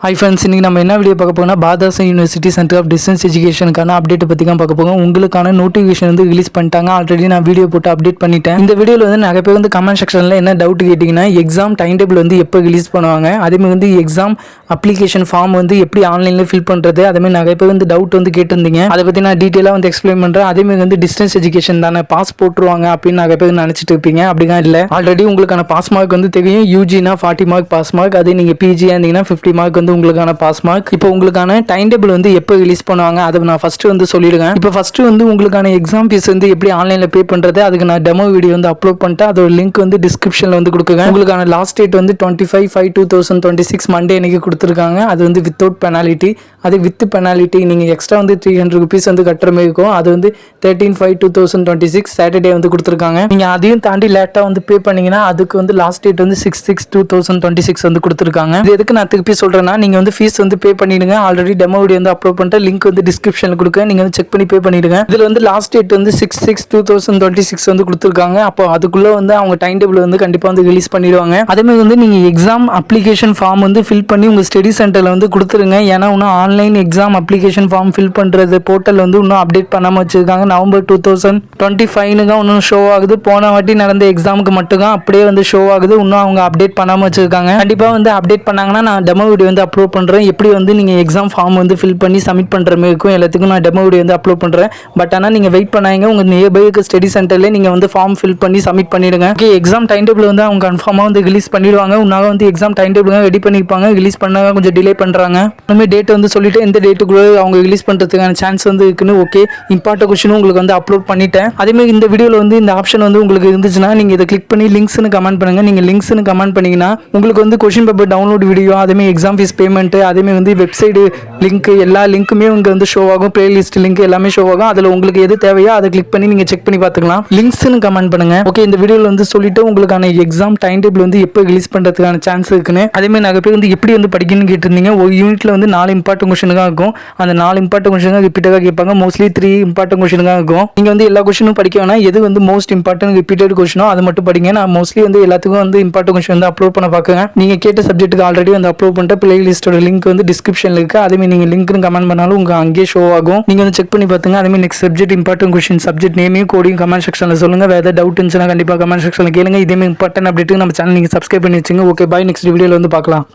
Hi friends, இன்றைக்கி நம்ம என்ன வீடியோ பார்க்க போனால் Bharathidasan university centre of distance எஜுகேஷனுக்கான அப்டேட் பற்றி தான் பார்க்க போகிறோம். உங்களுக்கான நோட்டிஃபிகேஷன் வந்து ரிலீஸ் பண்ணிட்டாங்க. ஆல்ரெடி நான் வீடியோ போட்டு அப்டேட் பண்ணிட்டேன். இந்த வீடியோவில் வந்து நிறைய பேர் வந்து கமெண்ட் செக்ஷனில் என்ன டவுட் கேட்டிங்கன்னா, எக்ஸாம் டைம் டேபிள் வந்து எப்போ ரிலீஸ் பண்ணுவாங்க, அதேமாதிரி வந்து எக்ஸாம் அப்ளிகேஷன் ஃபார்ம் வந்து எப்படி ஆன்லைனில் ஃபில் பண்ணுறது, அதேமாதிரி நிறைய பேர் வந்து டவுட் வந்து கேட்டிருந்தீங்க. அதை பற்றி நான் டீட்டெயிலாக வந்து எக்ஸ்பிளைன் பண்ணுறேன். அதேமாதிரி வந்து டிஸ்டன்ஸ் எஜுகேஷன் தானே, பாஸ் போட்டுருவாங்க அப்படின்னு நிறைய பேர் நினச்சிட்டு இருப்பீங்க. அப்படிதான் இல்லை. ஆல்ரெடி உங்களுக்கான பாஸ் மார்க் வந்து தெரியும். யூஜினா 40 மார்க் பாஸ் மார்க், அதே நீங்கள் பிஜியாக இருந்தீங்கன்னா 50 மார்க் வந்து உங்களுக்கான பாஸ் மார்க். இப்போ உங்களுக்கான டைம் டேபிள் வந்து எப்போ ரிலீஸ் பண்ணுவாங்க அதை நான் ஃபர்ஸ்ட் வந்து சொல்லிடுறேன். இப்போ ஃபர்ஸ்ட் வந்து உங்களுக்கான எக்ஸாம் ஃபீஸ் வந்து எப்படி ஆன்லைனில் பே பண்ணுறது, அதுக்கு நான் டெமோ வீடியோ வந்து அப்லோட் பண்ணிட்டு அதோட லிங்க் வந்து டிஸ்கிரிப்ஷனில் வந்து கொடுக்குறேன். உங்களுக்கான லாஸ்ட் டேட் வந்து 25/5/2026 மண்டே அன்னைக்கு கொடுத்துருக்காங்க. அது வந்து வித்தவுட் பெனாலிட்டி. அது வித் பெனாலிட்டி நீங்கள் எக்ஸ்ட்ரா வந்து 300 rupees வந்து கட்டுற மாதிரி இருக்கும். அது வந்து 13/5/2026 சாட்டர்டே வந்து கொடுத்துருக்காங்க. நீங்கள் அதையும் தாண்டி லேட்டாக வந்து பே பண்ணீங்கன்னா அதுக்கு வந்து லாஸ்ட் டேட் வந்து 6/6/2026 வந்து கொடுத்துருக்காங்க. இது எதுக்கு நான் திருப்பி சொல்கிறேன்னா, நீங்கள் வந்து ஃபீஸ் வந்து பே பண்ணிடுங்க. ஆல்ரெடி டெமோ வீடியோ வந்து அப்லோட் பண்ணிட்டு லிங்க் வந்து டிஸ்கிரிப்ஷனில் கொடுக்க, நீங்கள் வந்து செக் பண்ணி பே பண்ணிடுங்க. இதில் வந்து லாஸ்ட் டேட் வந்து 6/6/2026 வந்து கொடுத்துருக்காங்க. அப்போ அதுக்குள்ளே வந்து அவங்க டைம் டேபிள் வந்து கண்டிப்பாக வந்து ரிலீஸ் பண்ணிடுவாங்க. அதேமாதிரி வந்து நீங்கள் எக்ஸாம் அப்ளிகேஷன் ஃபார்ம் வந்து ஃபில் பண்ணி உங்கள் ஸ்டடி சென்டரில் வந்து கொடுத்துருங்க. ஏன்னா இன்னும் online exam application form fill பண்ணுறது போர்ட்டல் வந்து இன்னும் அப்டேட் பண்ணாமல் வச்சிருக்காங்க. நவம்பர் 2025 தான் இன்னும் ஷோ ஆகுது. போன வாட்டி நடந்த எக்ஸாமுக்கு மட்டும் தான் அப்படியே வந்து ஷோ ஆகுது. இன்னும் அவங்க அப்டேட் பண்ணாமல் வச்சிருக்காங்க. கண்டிப்பாக வந்து அப்டேட் பண்ணாங்கன்னா நான் டெமோ வீடியோ வந்து அப்லோட் பண்ணுறேன். எப்படி வந்து நீங்கள் எக்ஸாம் ஃபார்ம் வந்து ஃபில் பண்ணி சப்மிட் பண்ணுற மாதிரி இருக்கும். எல்லாத்துக்கும் நான் டெமோ வீடியோ வந்து அப்லோட் பண்ணுறேன். பட் ஆனால் நீங்கள் வெயிட் பண்ணாங்க. உங்கள் நியர்பைக்கு ஸ்டடி சென்டர்லேயே நீங்கள் வந்து ஃபார்ம் ஃபில் பண்ணி சப்மிட் பண்ணிடுங்க. ஓகே, எக்ஸாம் டைம் டேபிள் வந்து அவங்க கன்ஃபார்மாக வந்து ரிலீஸ் பண்ணிடுவாங்க. உன்னாக வந்து எக்ஸாம் டைம் டேபிள் ரெடி பண்ணிப்பாங்க. ரிலீஸ் பண்ணாங்க கொஞ்சம் டிலே பண்ணுறாங்க. இனிமேல் டேட் வந்து சொல்லிட்டு எந்த டேட்டுக்குள்ளே அவங்க ரிலீஸ் பண்ணுறதுக்கான சான்ஸ் வந்து இருக்குன்னு. ஓகே, இம்பார்ட்டன்ட் கொஸ்டினும் உங்களுக்கு வந்து அப்லோட் பண்ணிட்டேன். அதேமாதிரி இந்த வீடியோவில் வந்து இந்த ஆப்ஷன் வந்து உங்களுக்கு இருந்துச்சுன்னா நீங்கள் இதை கிளிக் பண்ணி லிங்க்ஸ்னு கமெண்ட் பண்ணுங்கள். நீங்கள் லிங்க்ஸ்னு கமெண்ட் பண்ணிங்கன்னா உங்களுக்கு வந்து கொஸ்டின் பேப்பர் டவுன்லோட் வீடியோ, அதேமாதிரி எக்ஸாம் ஃபீஸ் பேமெண்ட், அதேமாதிரி வந்து வெப்சைட் லிங்க், எல்லா லிங்க்குமே இங்கே வந்து ஷோ ஆகும். பிளேலிஸ்ட் லிங்க் எல்லாமே ஷோ ஆகும். அதில் உங்களுக்கு எது தேவையோ அதை கிளிக் பண்ணி நீங்கள் செக் பண்ணி பார்த்துக்கலாம். லிங்க்ஸ்னு கமெண்ட் பண்ணுங்க. ஓகே, இந்த வீடியோவில் வந்து சொல்லிட்டு உங்களுக்கான எக்ஸாம் டைம் டேபிள் வந்து எப்போ ரிலீஸ் பண்ணுறதுக்கான சான்ஸ் இருக்குன்னு. அதேமாதிரி நிறைய பேர் வந்து எப்படி வந்து படிக்கணும்னு கேட்டிருந்தீங்க. ஒரு யூனிட்ல வந்து 4 இம்பார்ட்டன்ட் கொஸ்டினுக்காக இருக்கும். அந்த 4 இம்பார்ட்டன்ட் கொஸ்டின் ரிப்பீட்டாக கேட்பாங்க. மோஸ்ட்லி 3 இம்பார்ட்டன்ட் கொஸ்டினுக்காக இருக்கும். நீங்கள் வந்து எல்லா கொஸ்டினும் படிக்க வேணா, எது வந்து மோஸ்ட் இம்பார்ட்டன்ட் ரிப்பீட்டட் கொஸ்டினோ அது மட்டும் படிங்க. நான் மோஸ்ட்லி வந்து எல்லாத்துக்கும் வந்து இம்பார்ட்டன்ட் கொஸ்டின் வந்து அப்லோட் பண்ண பார்க்குங்க. நீங்கள் கேட்ட சப்ஜெக்ட்டுக்கு ஆல்ரெடி வந்து அப்லோட் பண்ணிட்டு பிளேலிஸ்டோட லிங்க் வந்து டிஸ்கிரிப்ஷனில் இருக்குது. அதேமாதிரி நீங்கள் லிங்க்னு கமெண்ட் பண்ணாலும் உங்களுக்கு அங்கேயே ஷோ ஆகும். நீங்கள் வந்து செக் பண்ணி பார்த்துங்க. அதேமாதிரி next subject important question subject நேமையும் கோடியும் கமெண்ட் செக்ஷனில் சொல்லுங்கள். வேறு ஏதாவது டவுட் இருந்துச்சுன்னா கண்டிப்பாக கமெண்ட் செக்ஷனில் கேளுங்க. இதேமாதிரி இம்பார்ட்டன்ட் அப்டேட்டுக்கு நம்ம சேனல் நீங்கள் சப்ஸ்கிரைப் பண்ணி வச்சுங்க. ஓகே, பாய். நெக்ஸ்ட் வீடியோவில் வந்து பார்க்கலாம்.